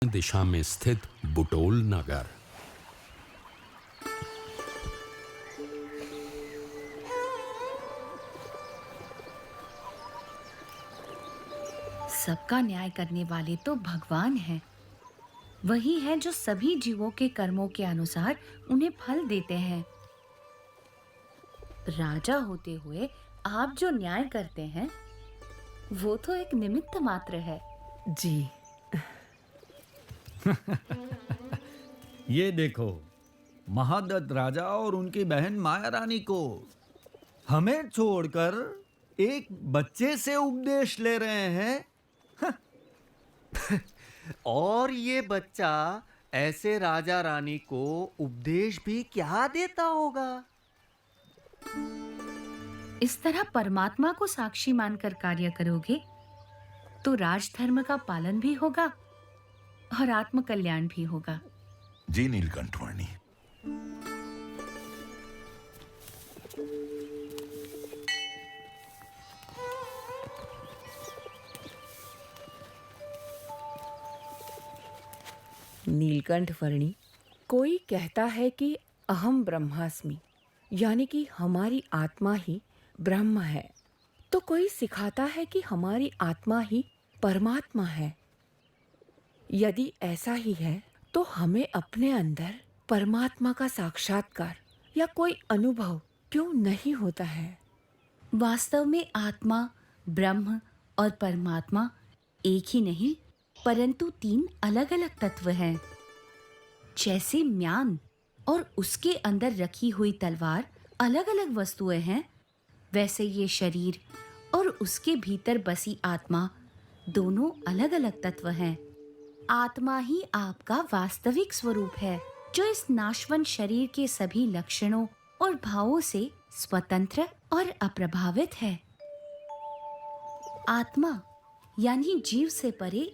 दिशा में स्थित बुटोल नगर। सबका न्याय करने वाले तो भगवान हैं। वही है जो सभी जीवों के कर्मों के अनुसार उन्हें फल देते हैं। राजा होते हुए आप जो न्याय करते हैं वो तो एक निमित्त मात्र है। जी। ये देखो, महादत्त राजा और उनकी बहन माया रानी को हमें छोड़कर एक बच्चे से उपदेश ले रहे हैं। और ये बच्चा ऐसे राजा रानी को उपदेश भी क्या देता होगा? इस तरह परमात्मा को साक्षी मानकर कार्य करोगे तो राजधर्म का पालन भी होगा और आत्म कल्याण भी होगा। जी नीलकंठवर्णी। नीलकंठवर्णी, कोई कहता है कि अहम ब्रह्मास्मि, यानी कि हमारी आत्मा ही ब्रह्म है, तो कोई सिखाता है कि हमारी आत्मा ही परमात्मा है। यदि ऐसा ही है तो हमें अपने अंदर परमात्मा का साक्षात्कार या कोई अनुभव क्यों नहीं होता है? वास्तव में आत्मा, ब्रह्म और परमात्मा एक ही नहीं परंतु तीन अलग-अलग तत्व हैं। जैसे म्यान और उसके अंदर रखी हुई तलवार अलग-अलग वस्तुएं हैं, वैसे ये शरीर और उसके भीतर बसी आत्मा दोनों अलग-अलग तत्व हैं। आत्मा ही आपका वास्तविक स्वरूप है, जो इस नाशवंत शरीर के सभी लक्षणों और भावों से स्वतंत्र और अप्रभावित है। आत्मा यानी जीव से परे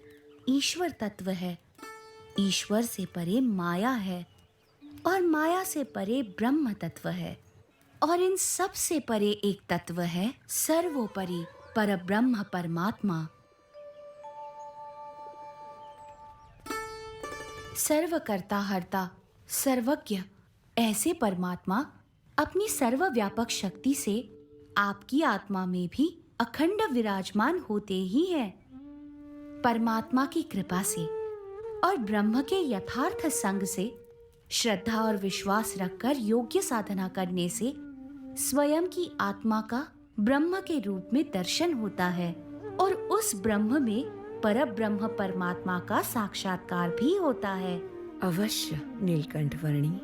ईश्वर तत्व है, ईश्वर से परे माया है और माया से परे ब्रह्म तत्व है, और इन सब से परे एक तत्व है सर्वोपरि परब्रह्म परमात्मा। सर्वकर्ता हर्ता सर्वज्ञ ऐसे परमात्मा अपनी सर्वव्यापक शक्ति से आपकी आत्मा में भी अखंड विराजमान होते ही हैं। परमात्मा की कृपा से और ब्रह्म के यथार्थ संग से श्रद्धा और विश्वास रखकर योग्य साधना करने से स्वयं की आत्मा का ब्रह्म के रूप में दर्शन होता है और उस ब्रह्म में परब्रह्म परमात्मा का साक्षात्कार भी होता है। अवश्य नीलकंठवर्णी।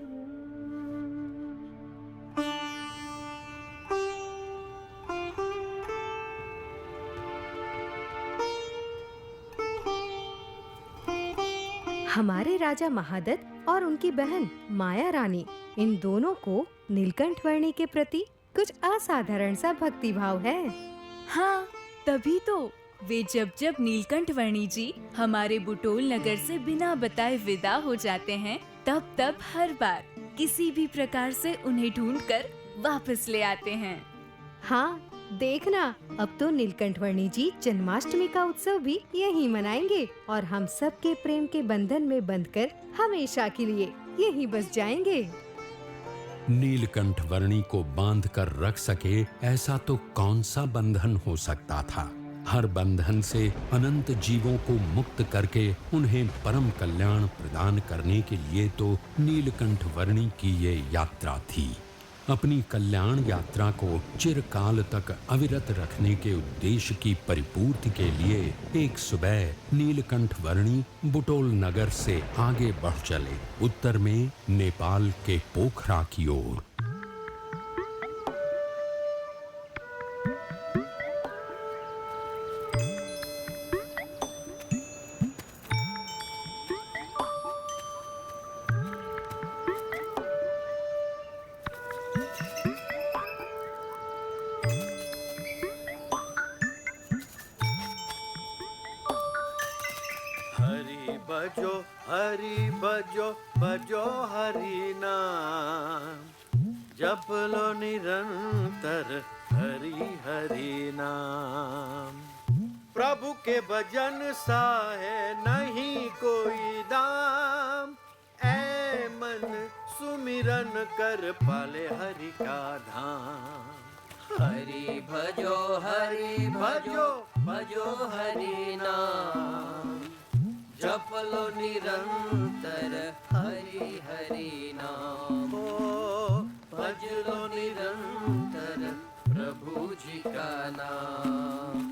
हमारे राजा महादत्त और उनकी बहन माया रानी, इन दोनों को नीलकंठवर्णी के प्रति कुछ असाधारण सा भक्ति भाव है। हाँ, तभी तो वे जब जब नीलकंठवर्णी जी हमारे बुटोल नगर से बिना बताए विदा हो जाते हैं, तब तब हर बार किसी भी प्रकार से उन्हें ढूंढकर वापस ले आते हैं। हाँ, देखना, अब तो नीलकंठवर्णी जी जन्माष्टमी का उत्सव भी यहीं मनाएंगे और हम सब के प्रेम के बंधन में बंधकर हमेशा के लिए यहीं बस जाएंगे। नीलकंठवर्णी को बांध कर रख सके ऐसा तो कौन सा बंधन हो सकता था। हर बंधन से अनंत जीवों को मुक्त करके उन्हें परम कल्याण प्रदान करने के लिए तो नीलकंठवर्णी की ये यात्रा थी। अपनी कल्याण यात्रा को चिरकाल तक अविरत रखने के उद्देश्य की परिपूर्ति के लिए एक सुबह नीलकंठवर्णी बुटोल नगर से आगे बढ़ चले, उत्तर में नेपाल के पोखरा की ओर। हरि भजो भजो हरि नाम, जप लो निरंतर हरि हरि नाम। प्रभु के भजन सा है नहीं कोई सुमिरन कर पाले हरि का धाम। हरि भजो भजो हरि नाम, जप लो निरंतर हरि हरि नाम। ओ भज लो निरंतर प्रभु जी का नाम।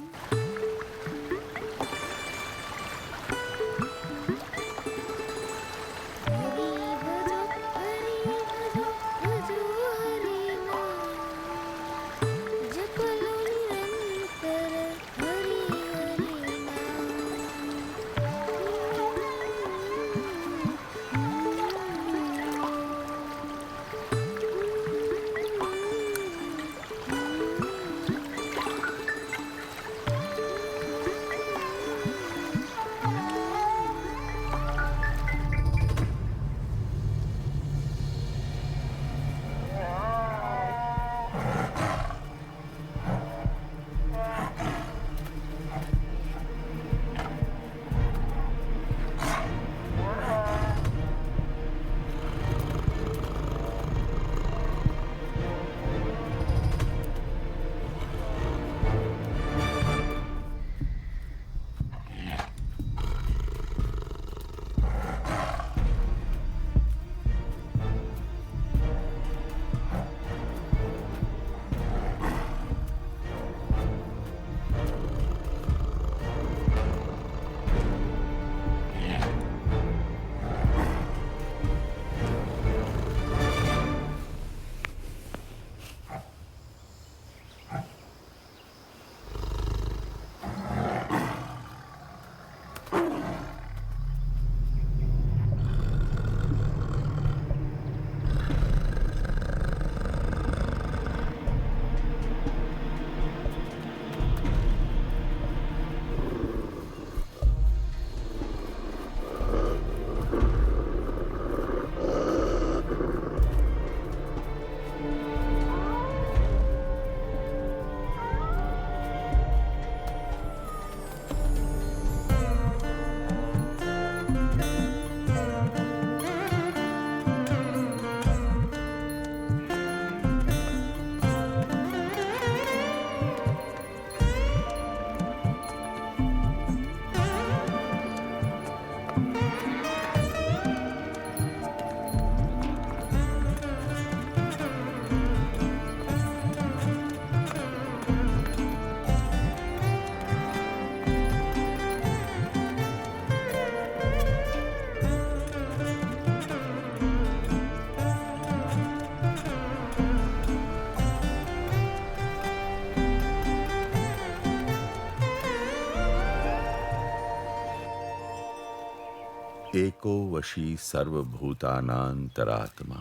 एको वशी सर्वभूतानांतरात्मा,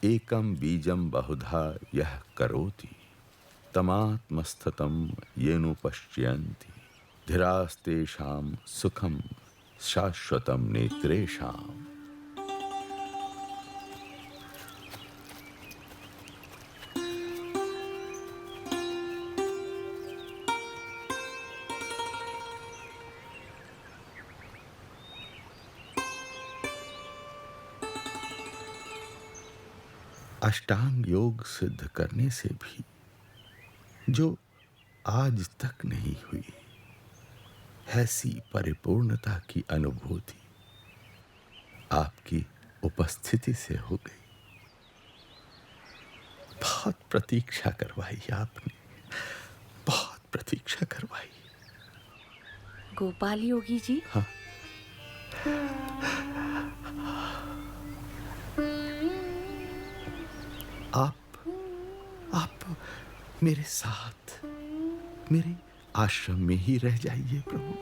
एकम बीजम बहुधा यह करोति, तमात्मस्थतं येनु पश्यन्ति, धीरास्तेषां सुखम शाश्वतं नेत्रेषाम्। अष्टांग योग सिद्ध करने से भी जो आज तक नहीं हुई, ऐसी परिपूर्णता की अनुभूति आपकी उपस्थिति से हो गई। बहुत प्रतीक्षा करवाई आपने, बहुत प्रतीक्षा करवाई। गोपाल योगी जी, हाँ, आप मेरे साथ मेरे आश्रम में ही रह जाइए प्रभु।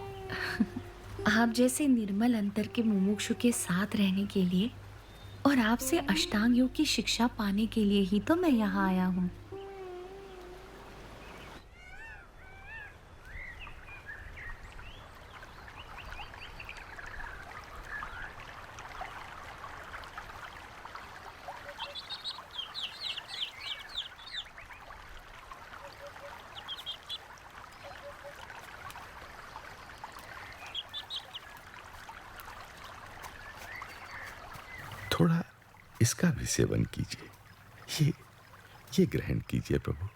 आप जैसे निर्मल अंतर के मुमुक्षु के साथ रहने के लिए और आपसे अष्टांग योग की शिक्षा पाने के लिए ही तो मैं यहाँ आया हूँ। इसका भी सेवन कीजिए। ये ग्रहण कीजिए प्रभु।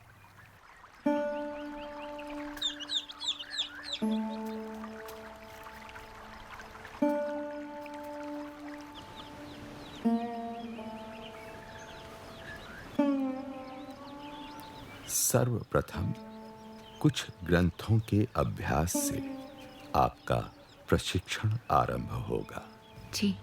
सर्वप्रथम कुछ ग्रंथों के अभ्यास से आपका प्रशिक्षण आरंभ होगा। जी।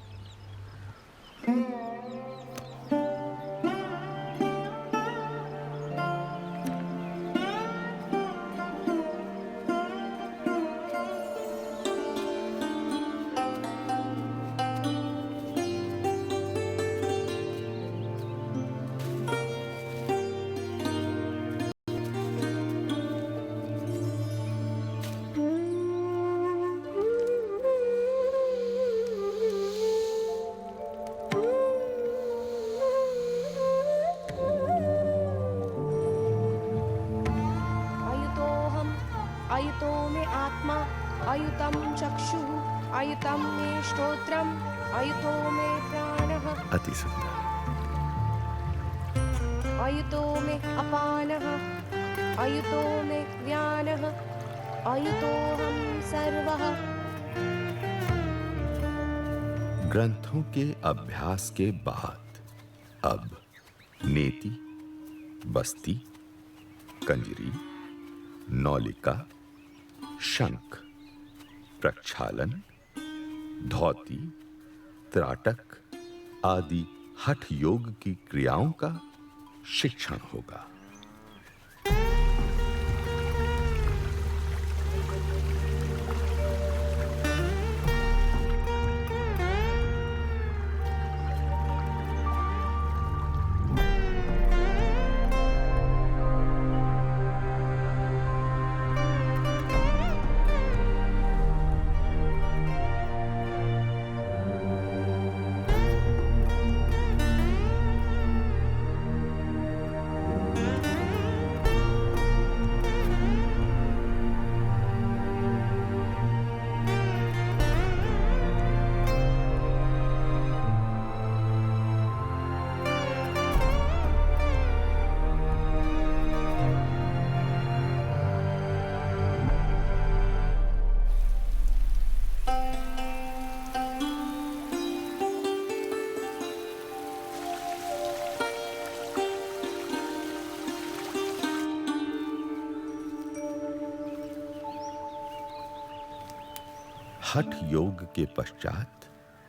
अयुतो मे आत्मा, अयुतं चक्षुः, अयुतं मे श्रोत्रम्, अयुतो मे प्राणः, अति सुंदर। अयुतो मे अपानः, अयुतो मे व्यानः, अयुतोऽहं सर्वः। ग्रंथों के अभ्यास के बाद अब नेति, बस्ती, कंजरी, नौलिका, शंख, प्रक्षालन, धौती, त्राटक आदि हठ योग की क्रियाओं का शिक्षण होगा। हठ योग के पश्चात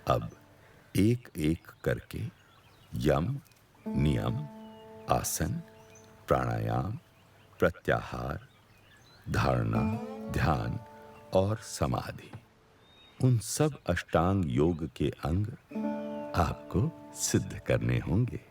अब एक एक करके यम, नियम, आसन, प्राणायाम, प्रत्याहार, धारणा, ध्यान और समाधि, उन सब अष्टांग योग के अंग आपको सिद्ध करने होंगे।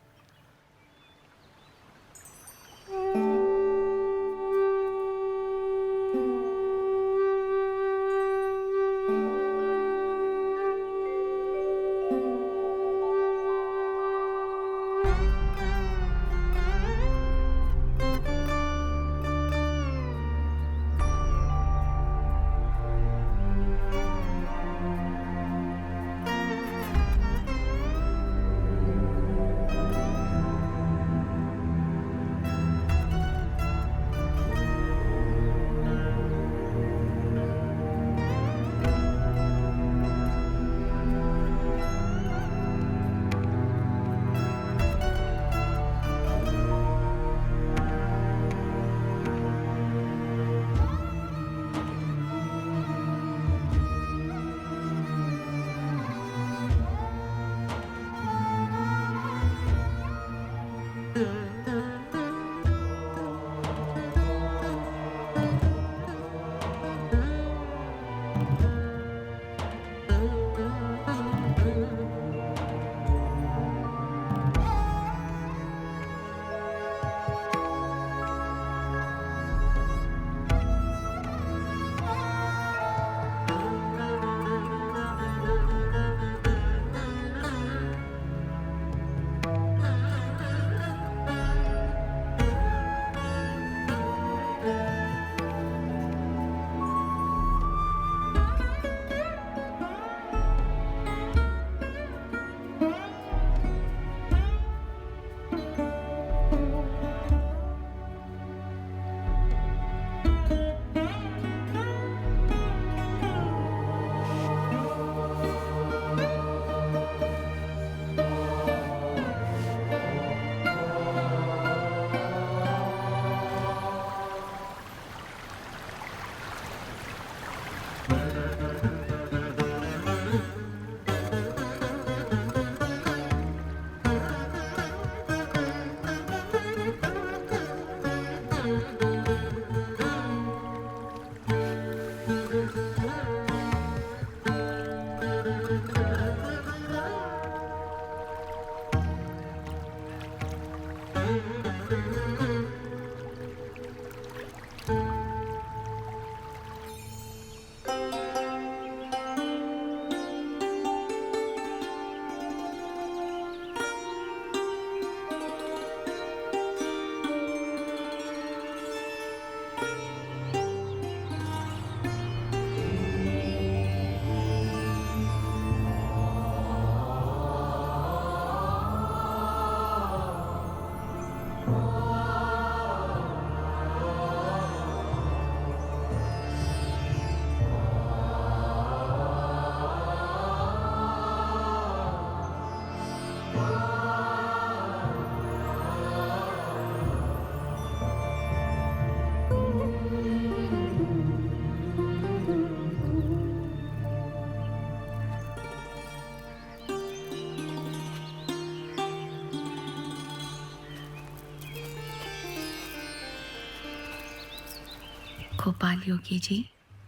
गोपाल योगी जी,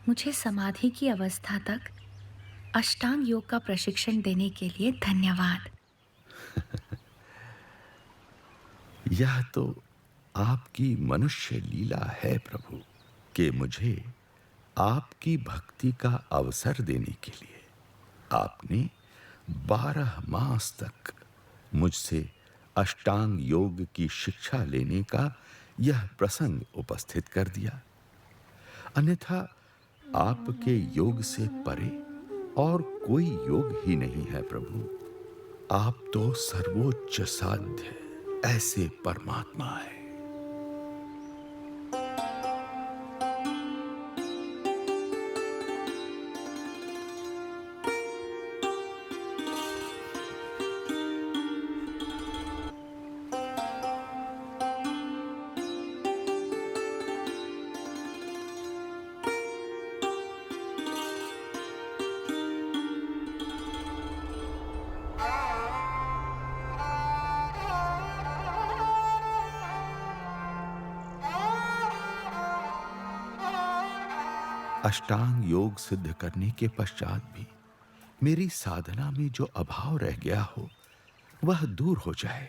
मुझे समाधि की अवस्था तक अष्टांग योग का प्रशिक्षण देने के लिए धन्यवाद। यह तो आपकी मनुष्य लीला है प्रभु कि मुझे आपकी भक्ति का अवसर देने के लिए आपने 12 मास तक मुझसे अष्टांग योग की शिक्षा लेने का यह प्रसंग उपस्थित कर दिया। अन्यथा आपके योग से परे और कोई योग ही नहीं है प्रभु। आप तो सर्वोच्च साध्य ऐसे परमात्मा है। अष्टांग योग सिद्ध करने के पश्चात भी मेरी साधना में जो अभाव रह गया हो वह दूर हो जाए,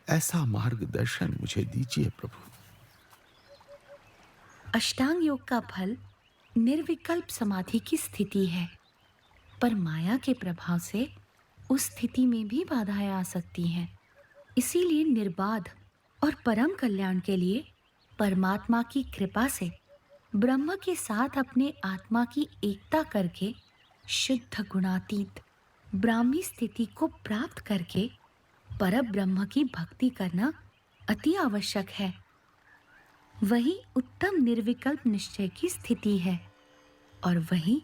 ऐसा मार्गदर्शन मुझे दीजिए प्रभु। अष्टांग योग का फल निर्विकल्प समाधि की स्थिति है, पर माया के प्रभाव से उस स्थिति में भी बाधाएं आ सकती हैं। इसीलिए निर्बाध और परम कल्याण के लिए परमात्मा की कृपा से ब्रह्म के साथ अपने आत्मा की एकता करके शुद्ध गुणातीत ब्राह्मी स्थिति को प्राप्त करके परब्रह्म की भक्ति करना अति आवश्यक है। वही उत्तम निर्विकल्प निश्चय की स्थिति है और वही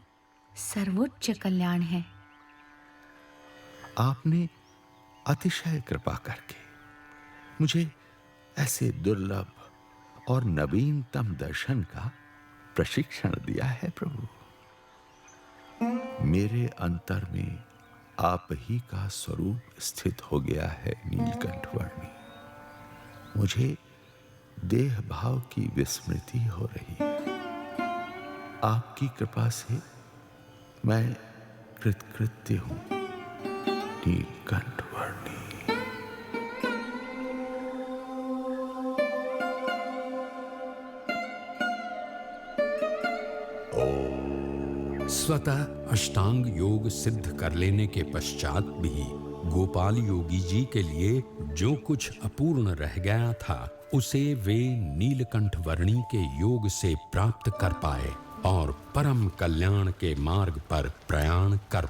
सर्वोच्च कल्याण है। आपने अतिशय कृपा करके मुझे ऐसे दुर्लभ और नवीनतम दर्शन का प्रशिक्षण दिया है प्रभु। मेरे अंतर में आप ही का स्वरूप स्थित हो गया है नीलकंठ वर्णी। मुझे देह भाव की विस्मृति हो रही है। आपकी कृपा से मैं कृतकृत्य हूं नीलकंठ वर्णी। स्वतः अष्टांग योग सिद्ध कर लेने के पश्चात भी गोपाल योगी जी के लिए जो कुछ अपूर्ण रह गया था उसे वे नीलकंठ वर्णी के योग से प्राप्त कर पाए और परम कल्याण के मार्ग पर प्रयाण कर